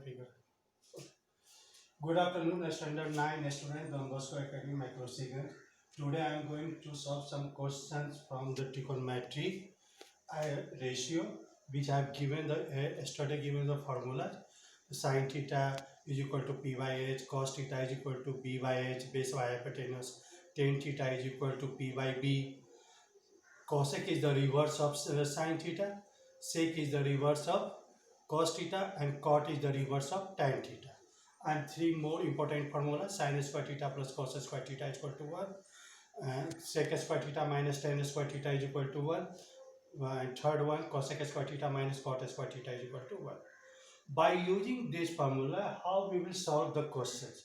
figure. Good afternoon, Standard 9 student, Don Bosco Academy Microsecond. Today I am going to solve some questions from the trigonometry ratio, which I have given the yesterday given the formula. Sin theta is equal to p by h, cos theta is equal to b by h, base by hypotenuse, tan theta is equal to p by b. Cosec is the reverse of sin theta, sec is the reverse of cos theta, and cot is the reverse of tan theta. And three more important formulas: sin square theta plus cos square theta is equal to 1, and sec square theta minus tan square theta is equal to 1, and third one, cosec square theta minus cot square theta is equal to 1. By using this formula, how we will solve the questions?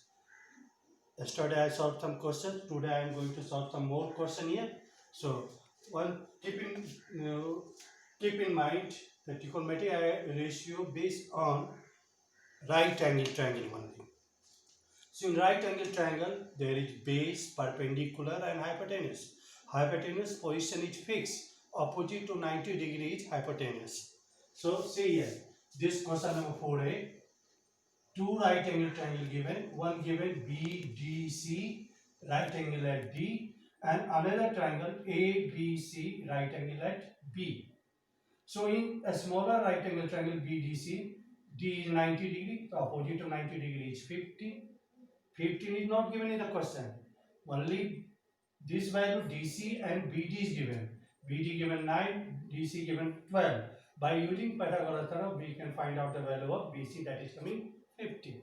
Yesterday I solved some questions. Today I am going to solve some more questions here. So one, keep in mind the trigonometry ratio based on right angle triangle only. So in right angle triangle there is base, perpendicular and hypotenuse. Hypotenuse position is fixed. Opposite to 90 degree is hypotenuse. So see here, this question number 4a. Two right angle triangle given, one given BDC, right angle at D, and another triangle ABC, right angle at B. So in a smaller right angle triangle BDC, D is 90 degree, the opposite to 90 degree is 15. 15 is not given in the question. Only this value DC and BD is given. BD given 9, DC given 12. By using Pythagoras theorem, we can find out the value of BC, that is coming 50.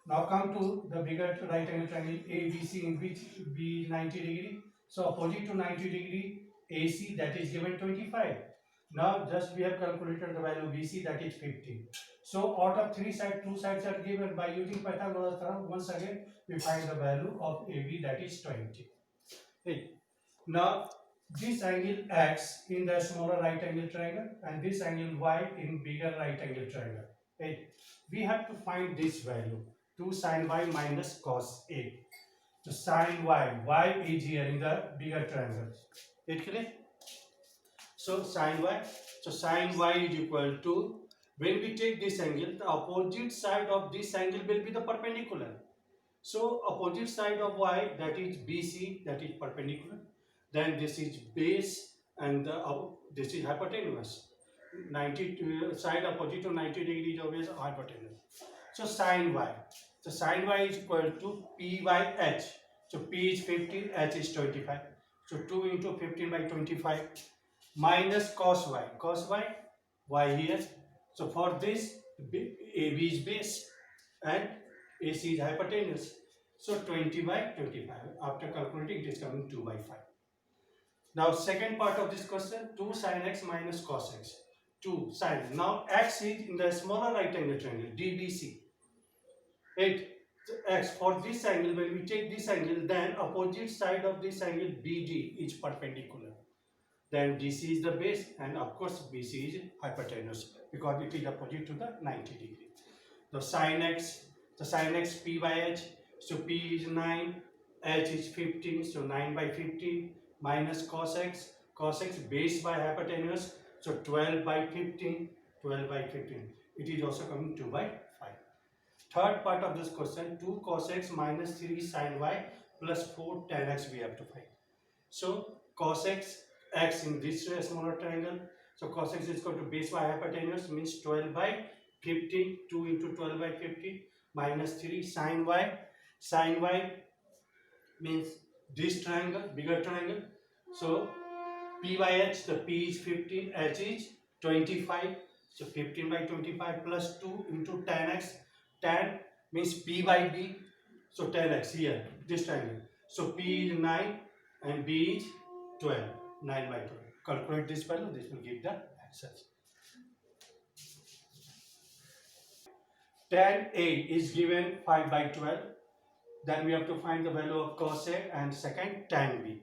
Now come to the bigger right angle triangle ABC, in which B is 90 degree. So opposite to 90 degree AC, that is given 25. Now just we have calculated the value BC, that is 50. So out of three sides, two sides are given. By using Pythagoras theorem, once again we find the value of AB, that is 20. Okay. Now this angle X in the smaller right angle triangle and this angle Y in bigger right angle triangle. Okay. We have to find this value, 2 sin Y minus cos A. So sin Y is here in the bigger triangle. It clear? So sin Y is equal to, when we take this angle, the opposite side of this angle will be the perpendicular. So opposite side of Y, that is BC, that is perpendicular. Then this is base and this is hypotenuse. 90 side opposite to 90 degrees always hypotenuse. So sin Y. So sin Y is equal to P by H. So P is 15, H is 25. So 2 into 15 by 25 minus cos Y. Cos Y, Y here. So for this, AB is base and AC is hypotenuse. So 20 by 25. After calculating, it is coming 2 by 5. Now second part of this question, 2 sin x minus cos x. 2 sin. Now x is in the smaller right angle triangle DBC. 8 x, for this angle, when we take this angle, then opposite side of this angle BD is perpendicular. Then DC is the base and of course BC is hypotenuse because it is opposite to the 90 degree. So sin x P by H. So P is 9, H is 15, so 9 by 15 minus cos x base by hypotenuse, so 12 by 15, 12 by 15. It is also coming 2 by 5. Third part of this question, 2 cos x minus 3 sin y plus 4 tan x we have to find. So cos x in this smaller triangle, so cos x is equal to base by hypotenuse, means 12 by 15, 2 into 12 by 15 minus 3 sin y. Sin y means this triangle, bigger triangle. So P by H, the P is 15, H is 25. So 15 by 25 plus 2 into tan x. Tan means P by B. So tan x here, this triangle. So P is 9 and B is 12. 9 by 12. Calculate this value, this will give the answer. Tan A is given 5 by 12. Then we have to find the value of cos A and second tan B.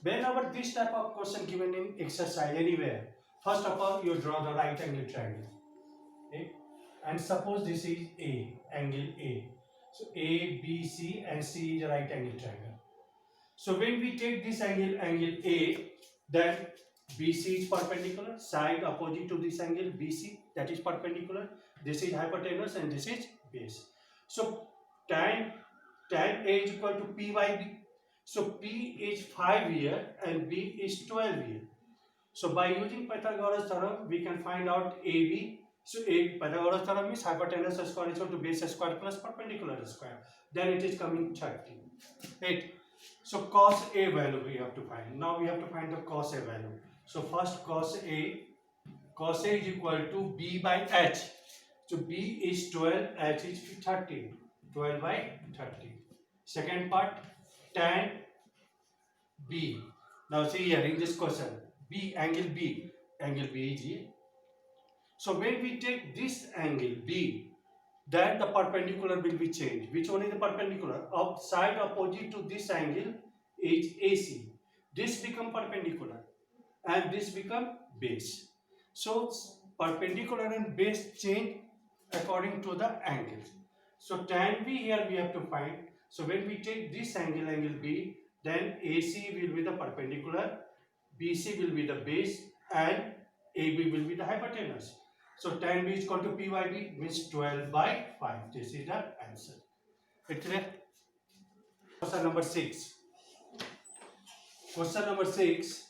Whenever this type of question given in exercise anywhere, first of all you draw the right angle triangle. Okay? And suppose this is A, angle A. So A, B, C and C is a right angle triangle. So when we take this angle A, then BC is perpendicular, side opposite to this angle BC. that is perpendicular. This is hypotenuse and this is base. So tan A is equal to P by B. So P is 5 here and B is 12 here. So by using Pythagoras theorem, we can find out AB. So Pythagoras theorem is hypotenuse square is equal to base square plus perpendicular square. Then it is coming 30. Right. So cos A value we have to find. Now we have to find the cos A value. So first cos A is equal to B by H. So B is 12, H is 30. 12 by 30. Second part, tan B. Now see here in this question, angle B is here. So when we take this angle B, then the perpendicular will be changed. Which one is the perpendicular? Side opposite to this angle is AC. This become perpendicular and this become base. So perpendicular and base change according to the angles. So tan B here we have to find. So when we take this angle, angle B, then AC will be the perpendicular, BC will be the base, and AB will be the hypotenuse. So tan B is equal to P by B means 12 by 5. This is the answer. Clear? Question number 6. Question number 6.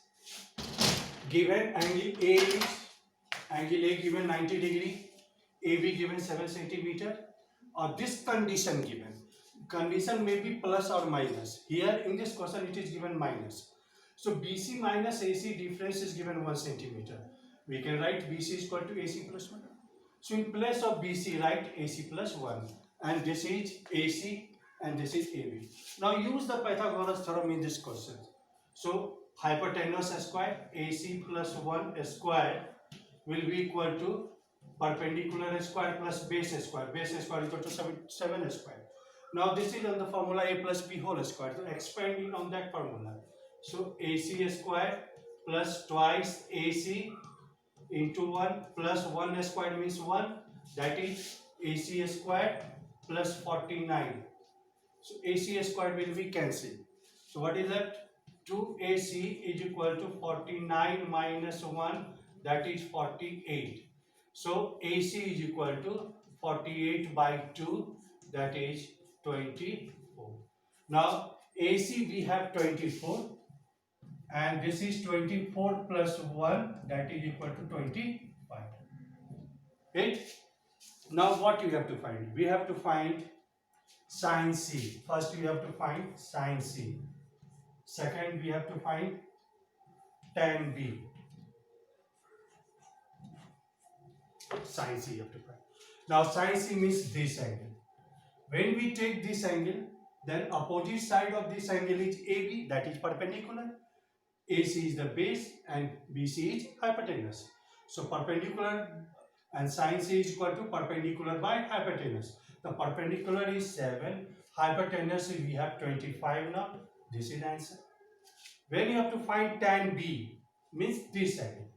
Given angle A is given 90 degree, AB given 7 centimeter, or this condition given. Condition may be plus or minus. Here in this question it is given minus. So BC minus AC difference is given 1 centimeter. We can write BC is equal to AC plus 1. So in place of BC write AC plus 1. And this is AC and this is AB. Now use the Pythagoras theorem in this question. So hypotenuse square AC plus 1 square will be equal to perpendicular square plus base square. Base square is equal to 7 square. Now this is on the formula A plus B whole square. So expanding on that formula. So AC square plus twice AC into 1 plus 1 square means 1. That is AC square plus 49. So AC square will be cancelled. So what is that? 2AC is equal to 49 minus 1. That is 48. So AC is equal to 48 by 2. That is 24. Now AC we have 24 and this is 24 plus 1, that is equal to 25. Right? Now what you have to find? We have to find sin C. First we have to find sin C. Second we have to find tan B. Sin C you have to find. Now sin C means this angle. When we take this angle, then opposite side of this angle is AB, that is perpendicular. AC is the base and BC is hypotenuse. So perpendicular and sin C is equal to perpendicular by hypotenuse. The perpendicular is 7, hypotenuse we have 25 now. This is the answer. When you have to find tan B, means this angle.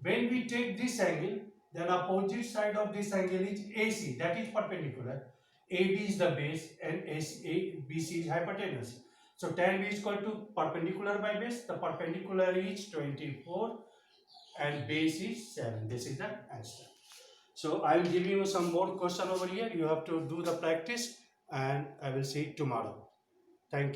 When we take this angle, then opposite side of this angle is AC, that is perpendicular. AB is the base and BC is hypotenuse. So tan B is equal to perpendicular by base. The perpendicular is 24 and base is 7. This is the answer. So I will give you some more question over here. You have to do the practice and I will see you tomorrow. Thank you.